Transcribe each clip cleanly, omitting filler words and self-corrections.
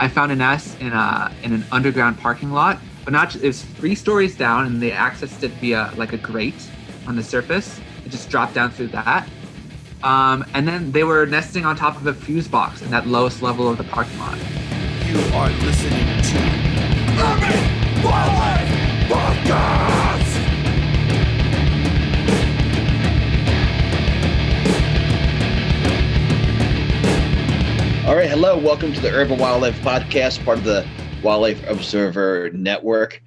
I found a nest in an underground parking lot, but not it was 3 stories down, and they accessed it via like a grate on the surface. It just dropped down through that. And then they were nesting on top of a fuse box in that lowest level of the parking lot. You are listening to Urban Wildlife Podcast! All right, hello. Welcome to the Urban Wildlife Podcast, part of the Wildlife Observer Network.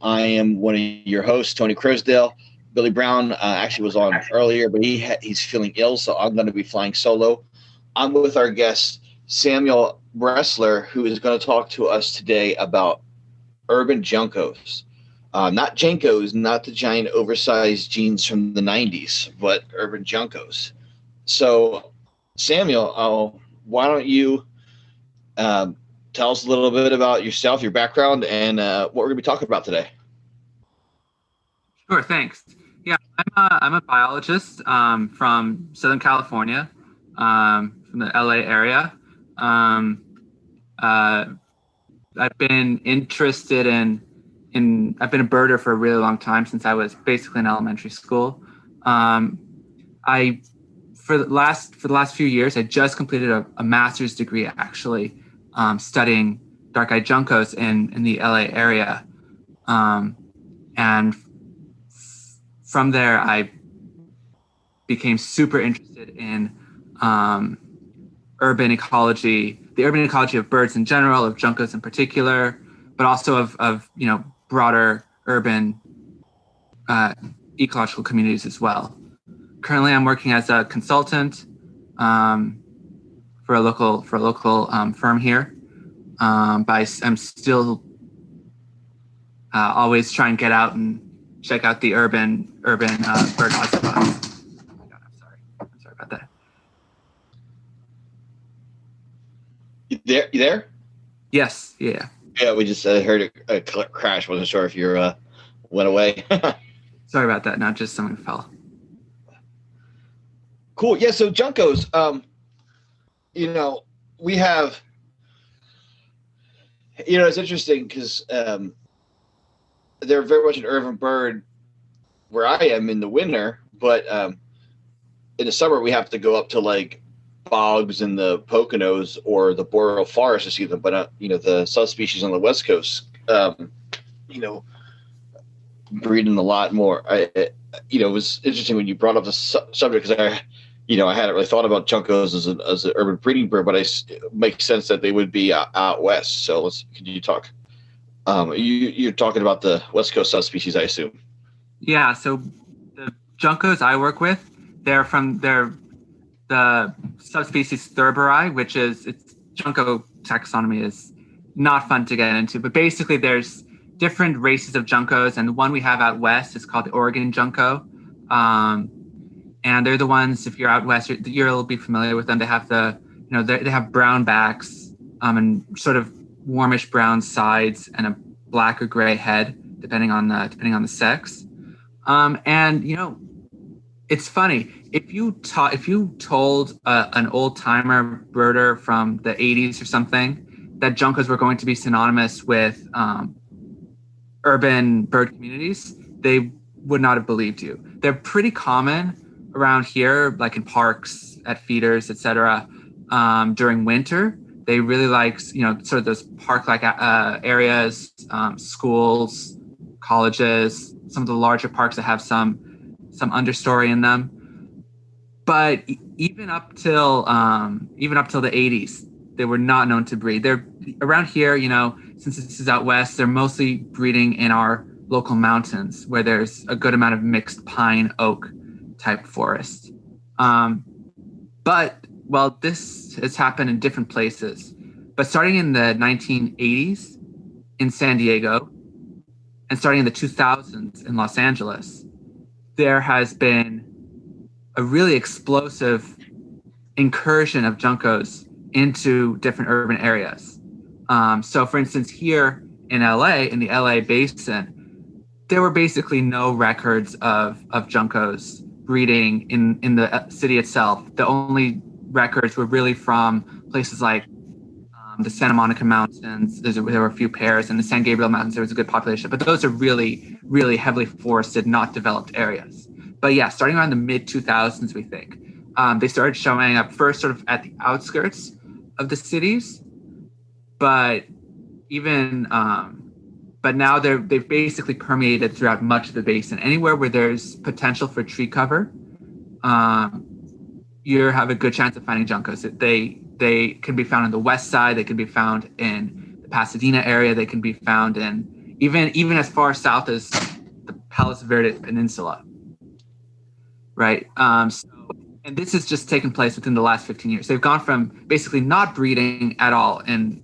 I am one of your hosts, Tony Crosdale. Billy Brown actually was on earlier, but he's feeling ill, so I'm going to be flying solo. I'm with our guest, Samuel Bressler, who is going to talk to us today about urban Juncos. Not Jankos, not the giant oversized jeans from the 90s, but urban Juncos. So, Samuel, why don't you tell us a little bit about yourself, your background, and what we're going to be talking about today? Sure, thanks. Yeah, I'm a biologist from Southern California, from the LA area. I've been interested in I've been a birder for a really long time, since I was basically in elementary school. For the last few years, I just completed a master's degree, actually, studying dark-eyed juncos in the LA area. And from there, I became super interested in urban ecology, the urban ecology of birds in general, of juncos in particular, but also of broader urban ecological communities as well. Currently, I'm working as a consultant for a local firm here. But I'm still always trying to get out and check out the urban bird hotspots. Oh my God, I'm sorry about that. You there? Yes. Yeah. Yeah, we just heard a crash. Wasn't sure if you went away. Sorry about that. Not just someone fell. Cool. Yeah. So Juncos, we have, it's interesting because they're very much an urban bird where I am in the winter, but in the summer we have to go up to like bogs in the Poconos or the boreal forest to see them. But the subspecies on the West Coast, breeding a lot more. It was interesting when you brought up the subject, because I hadn't really thought about Juncos as an urban breeding bird, but it makes sense that they would be out west. So can you talk? You're talking about the West Coast subspecies, I assume. Yeah. So the Juncos I work with, they're the subspecies Thurberi, which is its Junco taxonomy is not fun to get into, but basically there's different races of Juncos, and the one we have out west is called the Oregon Junco. And they're the ones, if you're out west, you'll be familiar with them. They have they have brown backs and sort of warmish brown sides and a black or gray head, depending on the sex. It's funny if you told an old timer birder from the 80s or something that Juncos were going to be synonymous with urban bird communities, they would not have believed you. They're pretty common around here, like in parks, at feeders, etc. During winter, they really like sort of those park-like areas, schools, colleges, some of the larger parks that have some understory in them. But even up till the 80s, they were not known to breed. They're around here, since this is out west, they're mostly breeding in our local mountains where there's a good amount of mixed pine oak type forest. This has happened in different places. But starting in the 1980s in San Diego and starting in the 2000s in Los Angeles, there has been a really explosive incursion of Juncos into different urban areas. So for instance, here in LA, in the LA basin, there were basically no records of Juncos breeding in the city itself. The only records were really from places like the Santa Monica Mountains, there were a few pairs, and the San Gabriel Mountains, there was a good population. But those are really, really heavily forested, not developed areas. But yeah, starting around the mid-2000s, we think, they started showing up first sort of at the outskirts of the cities, but but now they've basically permeated throughout much of the basin. Anywhere where there's potential for tree cover, you have a good chance of finding juncos. They can be found on the west side. They can be found in the Pasadena area. They can be found in even as far south as the Palos Verdes Peninsula. Right. And this has just taken place within the last 15 years. They've gone from basically not breeding at all in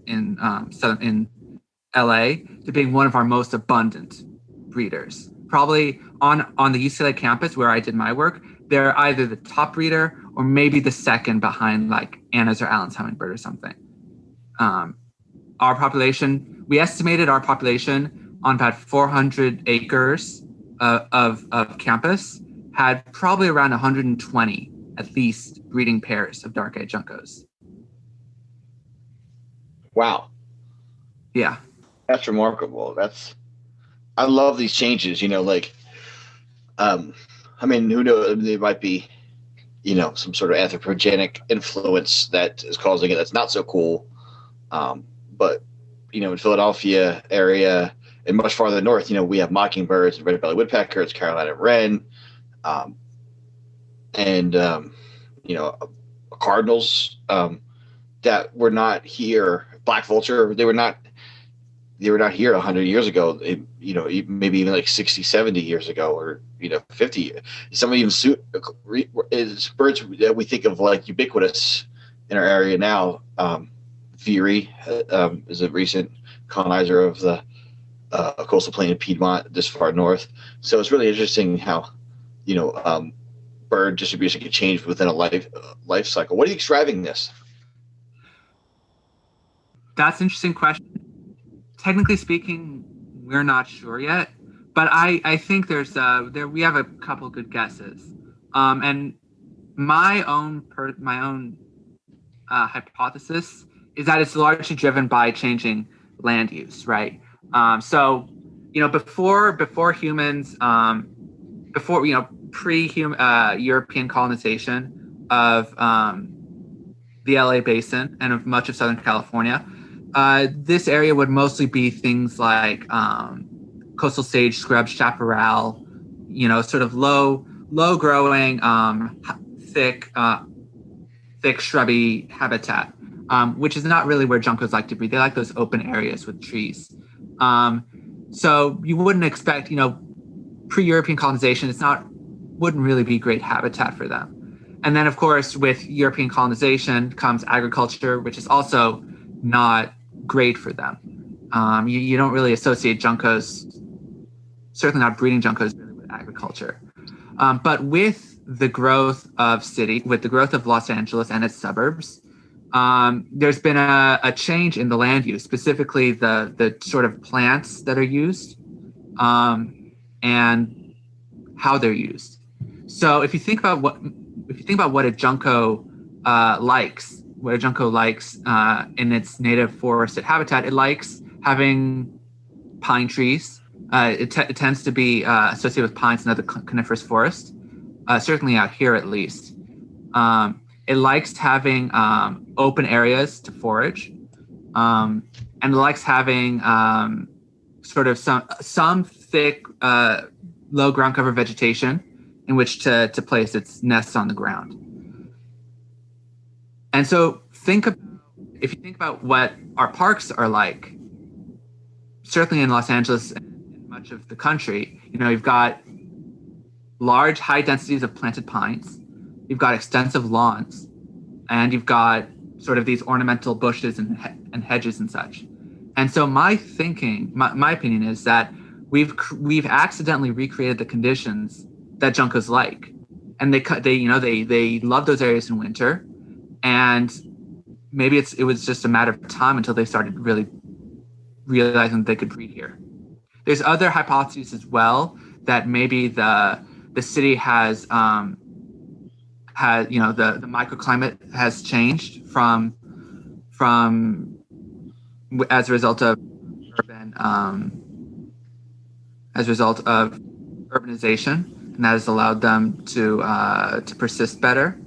LA to being one of our most abundant breeders. Probably on the UCLA campus where I did my work, they're either the top breeder or maybe the second behind like Anna's or Allen's hummingbird or something. Our population, we estimated our population on about 400 acres of campus had probably around 120 at least breeding pairs of dark-eyed juncos. Wow. Yeah. That's remarkable. I love these changes, like, I mean, who knows? There might be, some sort of anthropogenic influence that is causing it. That's not so cool. But, in Philadelphia area and much farther north, we have mockingbirds and red-bellied woodpeckers, Carolina wren, and cardinals that were not here. Black vulture, they were not here 100 years ago, maybe even like 60, 70 years ago, or 50. Some even is birds that we think of like ubiquitous in our area now. Veery is a recent colonizer of the coastal plain of Piedmont, this far north. So it's really interesting how bird distribution can change within a life cycle. What are you driving this? That's an interesting question. Technically speaking, we're not sure yet, but I think we have a couple good guesses. And my own hypothesis is that it's largely driven by changing land use, right? So, before humans, pre-European colonization of the LA basin and of much of Southern California, this area would mostly be things like coastal sage scrub, chaparral, sort of low growing, thick shrubby habitat, which is not really where juncos like to breed. They like those open areas with trees. So you wouldn't expect, pre-European colonization, wouldn't really be great habitat for them. And then, of course, with European colonization comes agriculture, which is also not great for them. You don't really associate juncos, certainly not breeding juncos, really with agriculture. But with the growth of Los Angeles and its suburbs, there's been a change in the land use, specifically the sort of plants that are used and how they're used. So if you think about what a junco likes, in its native forested habitat, it likes having pine trees. It tends to be associated with pines and other coniferous forests, certainly out here at least. It likes having open areas to forage, and it likes having sort of some thick, low ground cover vegetation in which to place its nests on the ground. And so if you think about what our parks are like, certainly in Los Angeles and much of the country, you've got large, high densities of planted pines, you've got extensive lawns, and you've got sort of these ornamental bushes and hedges and such. And so my opinion is that we've accidentally recreated the conditions that juncos like, and they love those areas in winter, and maybe it was just a matter of time until they started really realizing that they could breed here. There's other hypotheses as well that maybe the city has the microclimate has changed from as a result of urban, as a result of urbanization, and that has allowed them to persist better.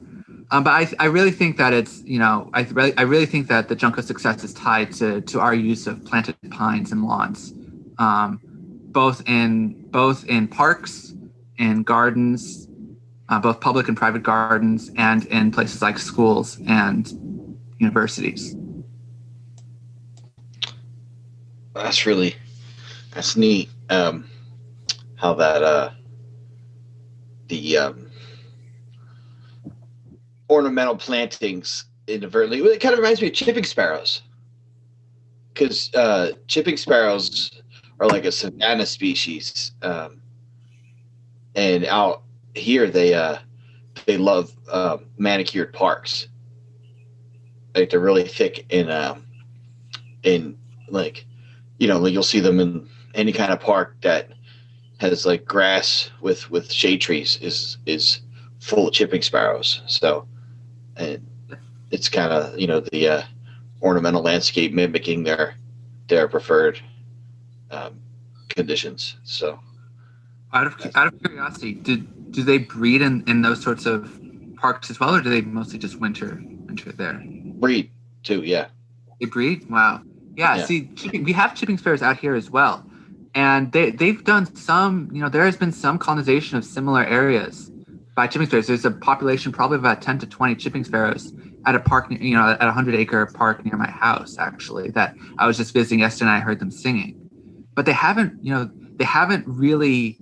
But I really think that it's, I really think that the Junco success is tied to our use of planted pines and lawns, both in parks, in gardens, both public and private gardens, and in places like schools and universities. That's neat. How that the ornamental plantings inadvertently, it kind of reminds me of chipping sparrows, because chipping sparrows are like a savanna species, and out here they love manicured parks. Like they're really thick in like, like you'll see them in any kind of park that has like grass with shade trees is full of chipping sparrows. So, and it's kind of the ornamental landscape mimicking their preferred conditions. So, out of curiosity, do they breed in those sorts of parks as well, or do they mostly just winter there? Breed too, yeah. They breed? Wow. Yeah. See, we have chipping sparrows out here as well, and they've done some. There has been some colonization of similar areas by chipping sparrows. There's a population probably about 10 to 20 chipping sparrows at a park, at a 100-acre park near my house, actually, that I was just visiting yesterday, and I heard them singing. But they haven't really,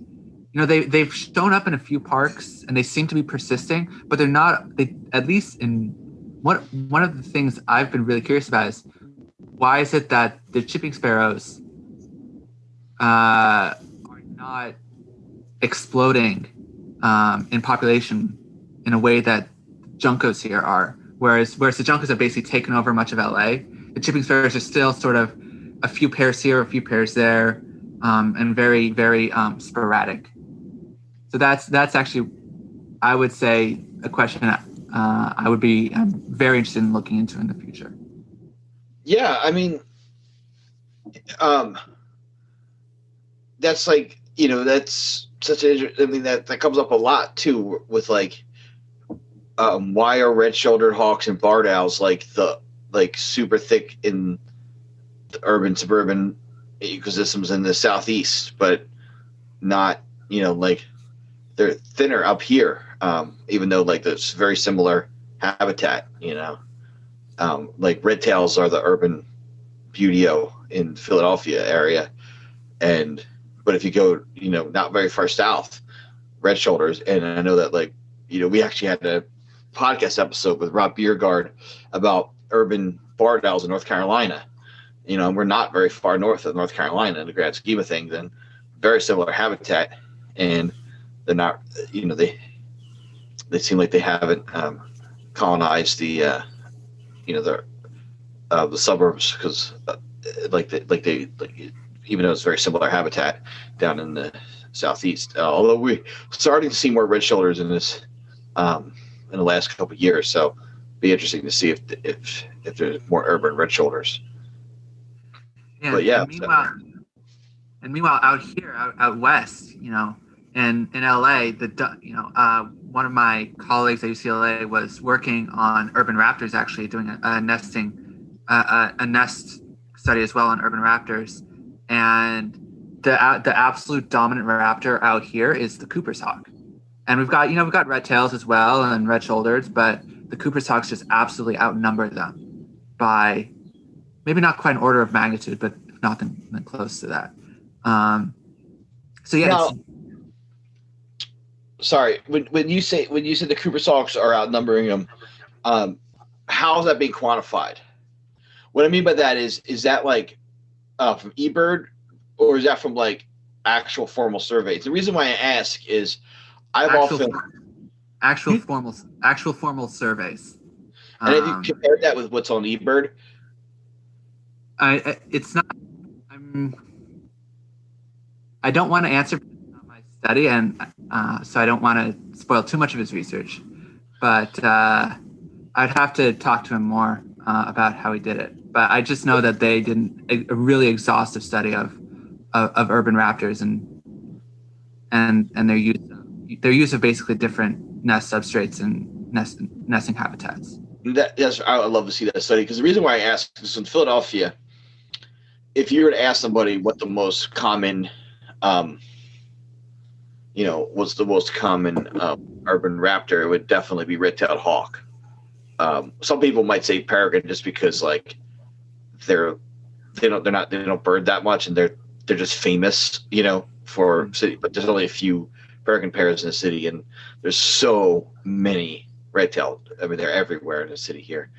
they've shown up in a few parks, and they seem to be persisting, but they're not, at least in one of the things I've been really curious about is, why is it that the chipping sparrows are not exploding in population in a way that Juncos here are? Whereas the Juncos have basically taken over much of LA, the chipping sparrows are still sort of a few pairs here, a few pairs there, and very, very sporadic. So that's actually, I would say, a question I'm very interested in looking into in the future. Yeah, I mean, that's like, that's such that comes up a lot too with like, why are red-shouldered hawks and barred owls like super thick in the urban suburban ecosystems in the southeast, but not, like they're thinner up here, even though like there's very similar habitat, like red tails are the urban buteo in Philadelphia area, but if you go not very far south, red shoulders, and I know that like we actually had a podcast episode with Rob Biergard about urban barred owls in North Carolina. We're not very far north of North Carolina in the grand scheme of things, and very similar habitat, and they're not, they seem like they haven't colonized the suburbs, because even though it's very similar habitat down in the southeast, although we're starting to see more red shoulders in this in the last couple of years, so be interesting to see if there's more urban red shoulders. Yeah, but yeah. And meanwhile, out here, out west, in LA, one of my colleagues at UCLA was working on urban raptors, actually doing a nest study as well on urban raptors. And the absolute dominant raptor out here is the Cooper's hawk. And we've got red tails as well and red shoulders, but the Cooper's hawks just absolutely outnumber them by maybe not quite an order of magnitude, but not than close to that. So yeah. Now, sorry, when you say the Cooper's hawks are outnumbering them, how is that being quantified? What I mean by that is that like from eBird, or is that from like actual formal surveys? The reason why I ask is actual formal surveys. And have you compared that with what's on eBird? It's not. I don't want to answer my study, and so I don't want to spoil too much of his research. But I'd have to talk to him more about how he did it. but I just know that they did a really exhaustive study of urban raptors and their use of basically different nest substrates and nesting habitats. Yes, I would love to see that study, because the reason why I asked is in Philadelphia, if you were to ask somebody what the most common, what's the most common urban raptor, it would definitely be red-tailed hawk. Some people might say peregrine just because like they don't bird that much, and they're just famous, for city. But there's only a few peregrine pairs in the city, and there's so many red-tailed. I mean, they're everywhere in the city here.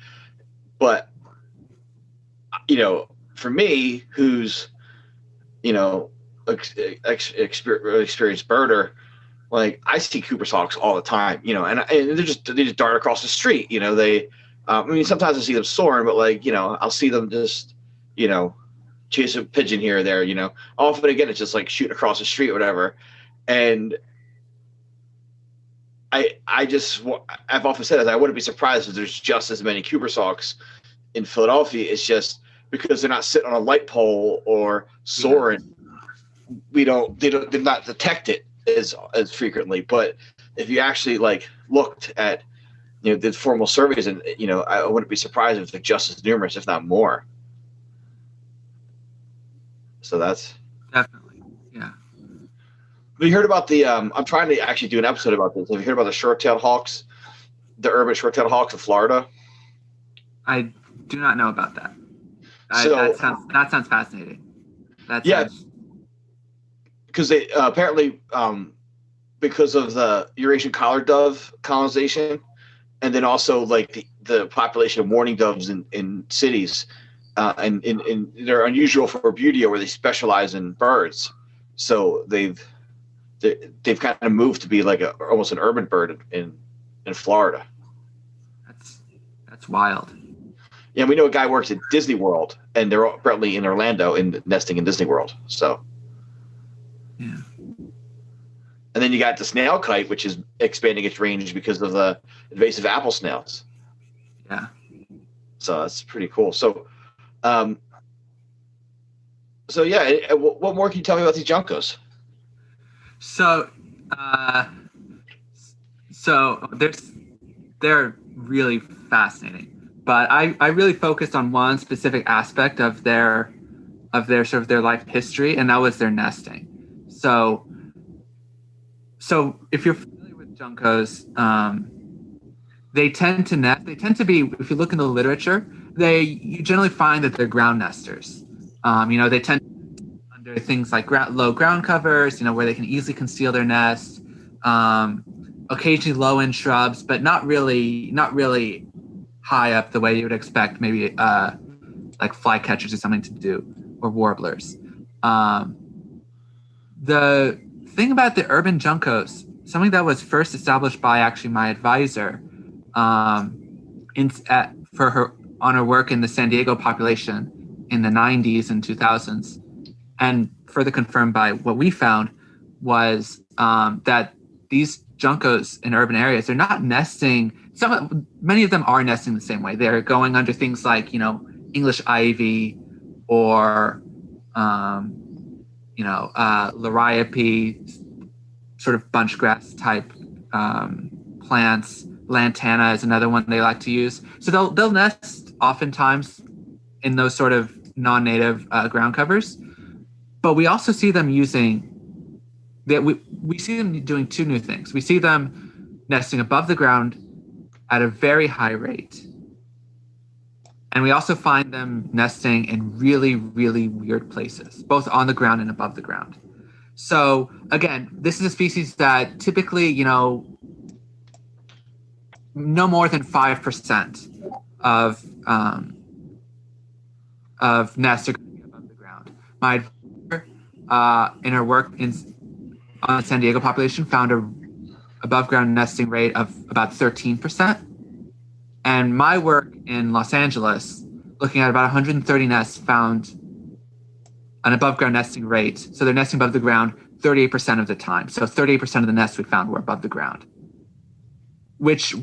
But for me, who's experienced birder, like I see Cooper's hawks all the time, and they just dart across the street. They, sometimes I see them soaring, but I'll see them just, chase a pigeon here or there. Often again, it's just like shooting across the street or whatever. And I've often said that I wouldn't be surprised if there's just as many Cooper's hawks in Philadelphia. It's just because they're not sitting on a light pole or soaring. They're not detect it as frequently. But if you actually looked at did formal surveys, and I wouldn't be surprised if they're just as numerous, if not more. So that's definitely, yeah. Have you heard about the? I'm trying to actually do an episode about this. Have you heard about the short-tailed hawks, the urban short-tailed hawks of Florida? I do not know about that. That sounds fascinating. Because they apparently because of the Eurasian collared dove colonization, and then also the population of mourning doves in cities, and they're unusual for Butea, where they specialize in birds. So they've kind of moved to be almost an urban bird in Florida. That's wild. Yeah, we know a guy works at Disney World, and they're apparently in Orlando nesting in Disney World. So, yeah. And then you got the snail kite, which is expanding its range because of the invasive apple snails. Yeah. So that's pretty cool. So, what more can you tell me about these Juncos? So they're really fascinating. But I really focused on one specific aspect of their sort of their life history, and that was their nesting. So if you're familiar with Juncos, they tend to nest. They tend to be, if you look in the literature, you generally find that they're ground nesters. They tend to under things like low ground covers, where they can easily conceal their nest. Occasionally low in shrubs, but not really high up the way you would expect maybe like flycatchers or something to do, or warblers. The thing about the urban Juncos, something that was first established by actually my advisor on her work in the San Diego population in the 90s and 2000s, and further confirmed by what we found, was that these Juncos in urban areas, they're not nesting. Many of them are nesting the same way. They're going under things like, English ivy or, liriope, sort of bunch grass type plants. Lantana is another one they like to use. So they'll nest oftentimes in those sort of non-native ground covers. But we also see them we see them doing two new things. We see them nesting above the ground at a very high rate. And we also find them nesting in really, really weird places, both on the ground and above the ground. So again, this is a species that typically, no more than 5% of nests are going to be above the ground. My advisor, in her work on the San Diego population, found a above ground nesting rate of about 13%. And my work in Los Angeles, looking at about 130 nests, found an above ground nesting rate. So they're nesting above the ground 38% of the time. So 38% of the nests we found were above the ground, which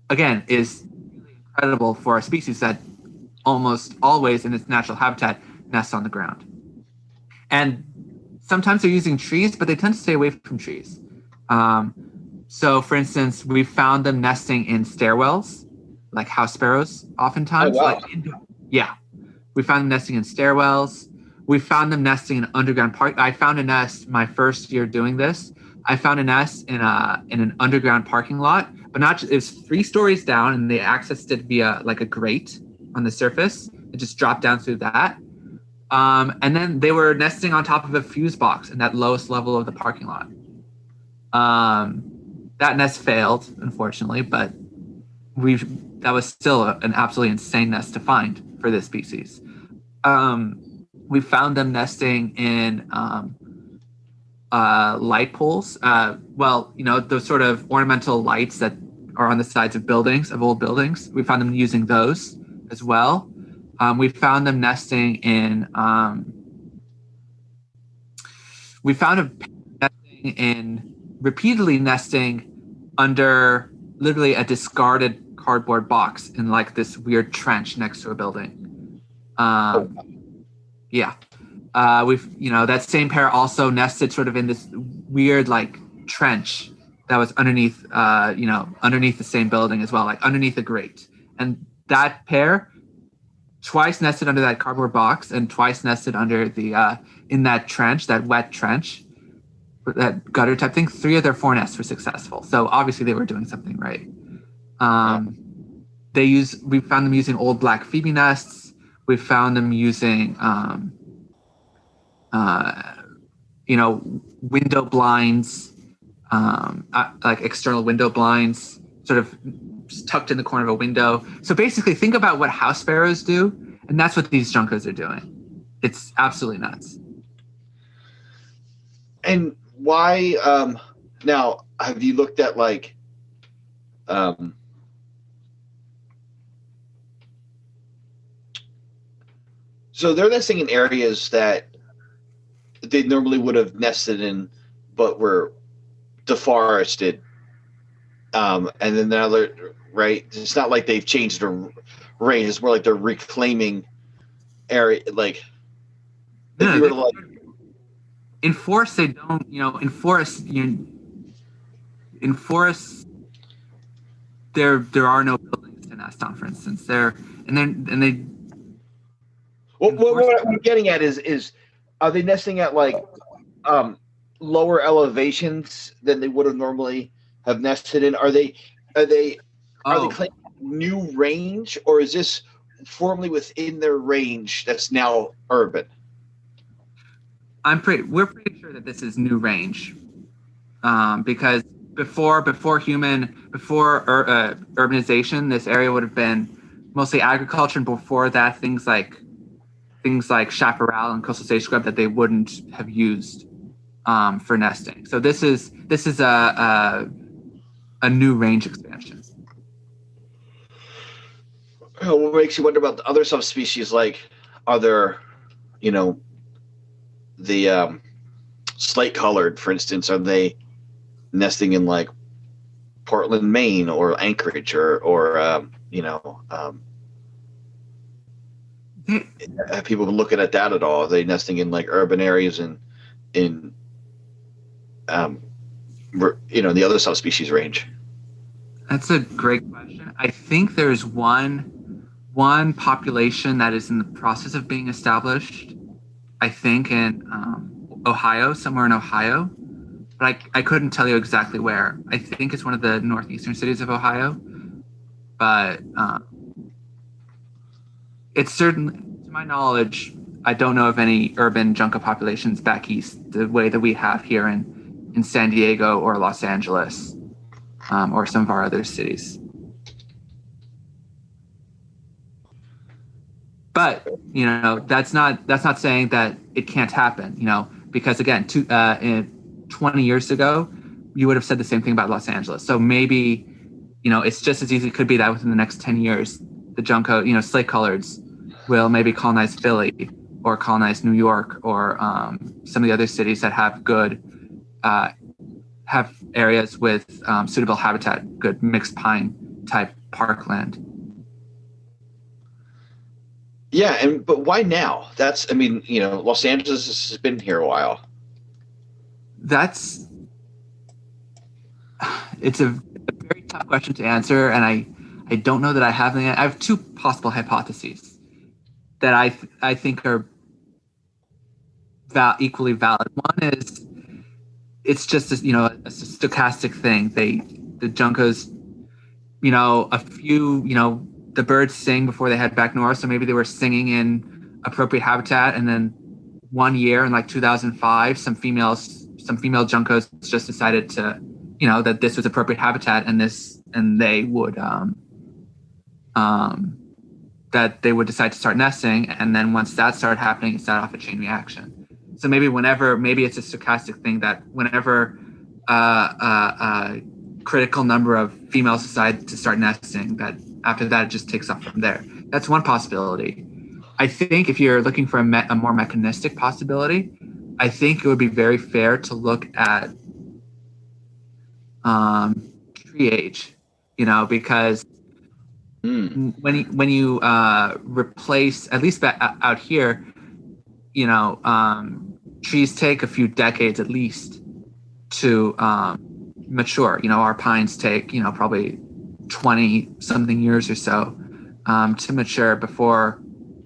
again is really incredible for a species that almost always in its natural habitat nests on the ground. And sometimes they're using trees, but they tend to stay away from trees. So, for instance, we found them nesting in stairwells, like house sparrows, oftentimes. Oh, wow. Yeah, we found them nesting in stairwells. We found them nesting in underground park. I found a nest my first year doing this. I found a nest in an underground parking lot, but not. It was 3 stories down, and they accessed it via like a grate on the surface. It just dropped down through that. And then they were nesting on top of a fuse box in that lowest level of the parking lot. That nest failed, unfortunately, but that was still an absolutely insane nest to find for this species. We found them nesting in light poles. Those sort of ornamental lights that are on the sides of buildings, of old buildings. We found them using those as well. We found them nesting in. Repeatedly nesting under literally a discarded cardboard box in like this weird trench next to a building. Yeah. That same pair also nested sort of in this weird like trench that was underneath the same building as well, like underneath a grate. And that pair twice nested under that cardboard box and twice nested under the in that trench, that wet trench, that gutter type thing. 3 of their 4 nests were successful. So obviously they were doing something right. We found them using old black phoebe nests. We found them using window blinds, like external window blinds, sort of tucked in the corner of a window. So basically think about what house sparrows do, and that's what these juncos are doing. It's absolutely nuts. And why, now, have you looked at like, so they're nesting in areas that they normally would have nested in, but were deforested. And then now they're, right, it's not like they've changed their range. It's more like they're reclaiming area. Like, if you were to like, in forests, they don't, in forests, there are no buildings to nest on, for instance. What I'm getting at is are they nesting at like lower elevations than they would have normally have nested in? Are they claiming new range, or is this formerly within their range that's now urban? We're pretty sure that this is new range, because before urbanization, this area would have been mostly agriculture, and before that, things like chaparral and coastal sage scrub that they wouldn't have used for nesting. So this is a new range expansion. What makes you wonder about the other subspecies? Like, are there, the slate colored, for instance, are they nesting in like Portland, Maine, or Anchorage, or have people been looking at that at all? Are they nesting in like urban areas in the other subspecies range? That's a great question. I think there's one population that is in the process of being established, I think in Ohio, somewhere in Ohio, but I couldn't tell you exactly where. I think it's one of the northeastern cities of Ohio, but it's certainly, to my knowledge, I don't know of any urban junco populations back east the way that we have here in San Diego or Los Angeles, or some of our other cities. But that's not saying that it can't happen. Because again, 20 years ago, you would have said the same thing about Los Angeles. So maybe it's just as easy. It could be that within the next 10 years, the junco, slate coloreds, will maybe colonize Philly or colonize New York or some of the other cities that have good have areas with suitable habitat, good mixed pine type parkland. Yeah, but why now? That's, I mean, Los Angeles has been here a while. It's a very tough question to answer, and I don't know that I have any. I have two possible hypotheses that I think are equally valid. One is it's just a stochastic thing. The Juncos, a few, the birds sing before they head back north, so maybe they were singing in appropriate habitat, and then one year in like 2005, some female Juncos just decided to, that this was appropriate habitat, and they would that they would decide to start nesting, and then once that started happening, it set off a chain reaction. So maybe it's a stochastic thing that whenever a critical number of females decide to start nesting, that after that it just takes off from there. That's one possibility. I think if you're looking for a more mechanistic possibility, I think it would be very fair to look at tree age, because when you replace, at least out here, trees take a few decades at least to mature. Our pines take, probably 20 something years or so to mature before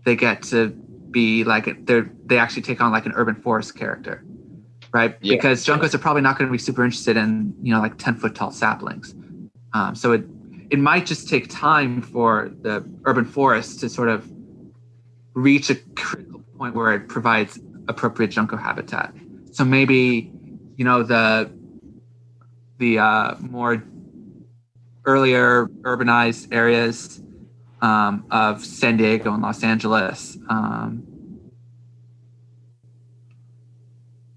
they get to be like they actually take on like an urban forest character, right? Yeah. Because Juncos are probably not going to be super interested in, like 10-foot tall saplings. So it might just take time for the urban forest to sort of reach a critical point where it provides appropriate Junco habitat. So maybe, the more earlier urbanized areas of San Diego and Los Angeles,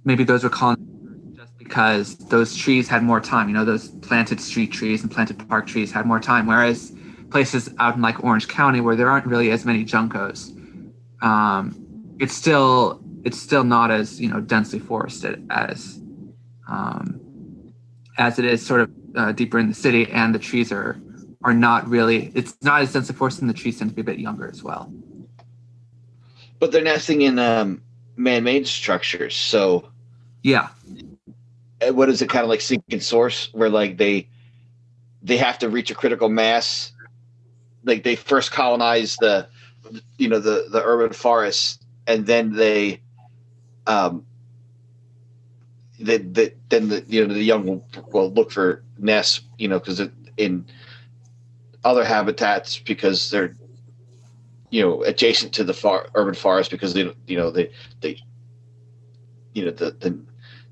maybe those were colonized just because those trees had more time. Those planted street trees and planted park trees had more time, whereas places out in like Orange County where there aren't really as many Juncos, it's still not as densely forested as it is sort of deeper in the city, and the trees are not really. It's not as densely forested, and the trees tend to be a bit younger as well. But they're nesting in man-made structures, so yeah. What is it, kind of like sinking source, where like they have to reach a critical mass? Like they first colonize the urban forests, and then the young will look for nests, because in other habitats, because they're adjacent to the urban forest, because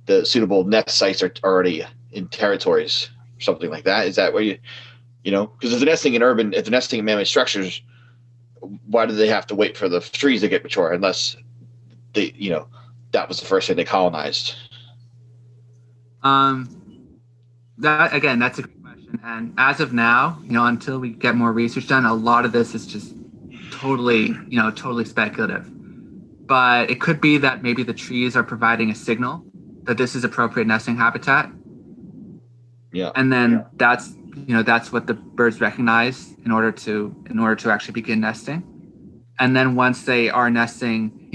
the suitable nest sites are already in territories or something like that. Is that where because if they're nesting in man-made structures, why do they have to wait for the trees to get mature unless they, that was the first thing they colonized? That's a good question. And as of now, until we get more research done, a lot of this is just totally speculative. But it could be that maybe the trees are providing a signal that this is appropriate nesting habitat. Yeah. And then that's what the birds recognize in order to actually begin nesting. And then once they are nesting,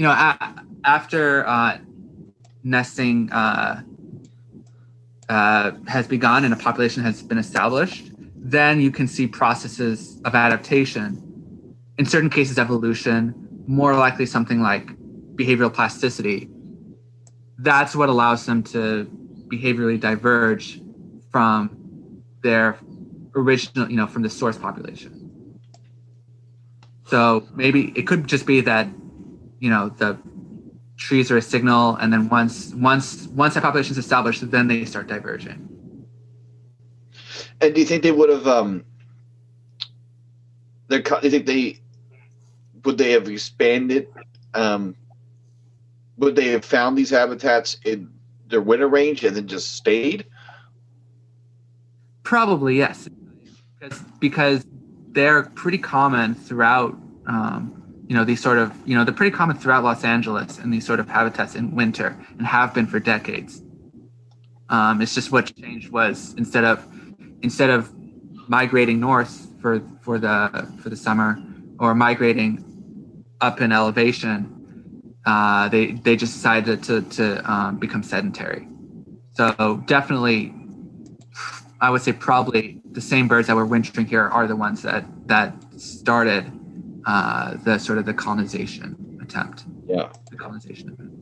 after nesting has begun and a population has been established, then you can see processes of adaptation. In certain cases, evolution, more likely something like behavioral plasticity. That's what allows them to behaviorally diverge from their original, from the source population. So maybe it could just be that, the trees are a signal, and then once that population is established, then they start diverging. And do you think they would have? Do you think would they have expanded? Would they have found these habitats in their winter range and then just stayed? Probably yes, because they're pretty common throughout. These sort of, they're pretty common throughout Los Angeles and these sort of habitats in winter, and have been for decades. It's just what changed was instead of migrating north for the summer, or migrating up in elevation, they just decided to become sedentary. So definitely, I would say probably the same birds that were wintering here are the ones that started the sort of the colonization attempt. Yeah. The colonization event.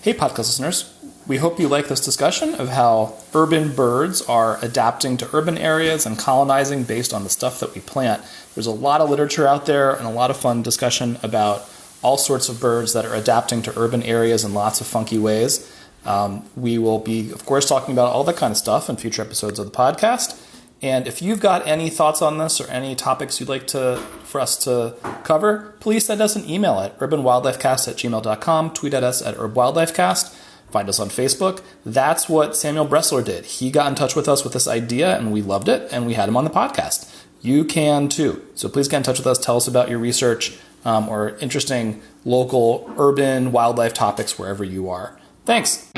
Hey, podcast listeners. We hope you like this discussion of how urban birds are adapting to urban areas and colonizing based on the stuff that we plant. There's a lot of literature out there and a lot of fun discussion about all sorts of birds that are adapting to urban areas in lots of funky ways. We will be, of course, talking about all that kind of stuff in future episodes of the podcast. And if you've got any thoughts on this or any topics you'd like for us to cover, please send us an email at urbanwildlifecast@gmail.com, tweet at us at urbwildlifecast, find us on Facebook. That's what Samuel Bressler did. He got in touch with us with this idea, and we loved it, and we had him on the podcast. You can too. So please get in touch with us. Tell us about your research or interesting local urban wildlife topics wherever you are. Thanks.